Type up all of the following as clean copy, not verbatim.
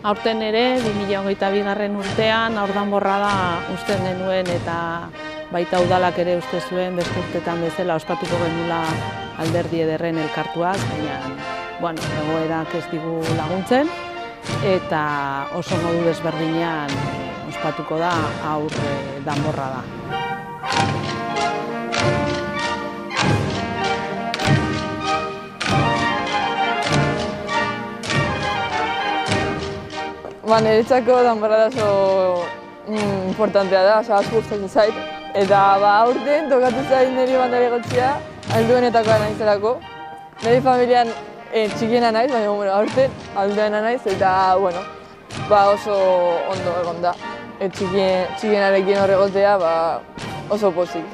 Aurten ere, 2022. Urtean, aurdanborrada usten genuen eta baita udalak ere uste zuen beste urtetan bezala ospatuko genuela alderdi ederren elkartuaz, baina egoerak ez digu laguntzen eta oso modu desberdinean ospatuko da aur danborrada. Niretzako danborrada oso importantea da, asko gustatzen zait. Eta aurten tokatu zait niri bandari egotzea, alduenetakoa naizelako. Niri familian txikiena naiz, baina aurten alduena naiz eta oso ondo egon da. Txikienarekin hor egotea oso pozik.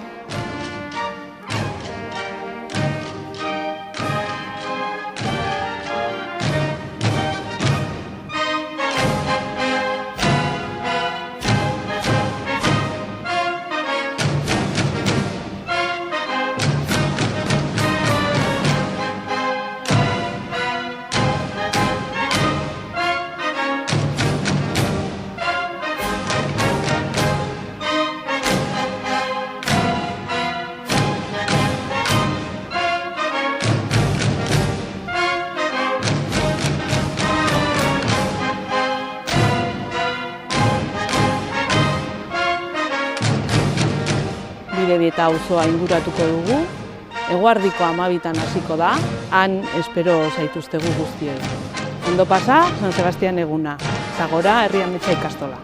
Bidebieta auzoa inguratuko dugu, eguerdiko 12:00 hasiko da, han espero zaituztegu guztioi. Ondo pasa, San Sebastian eguna, eta gora Herri Ametsa ikastola.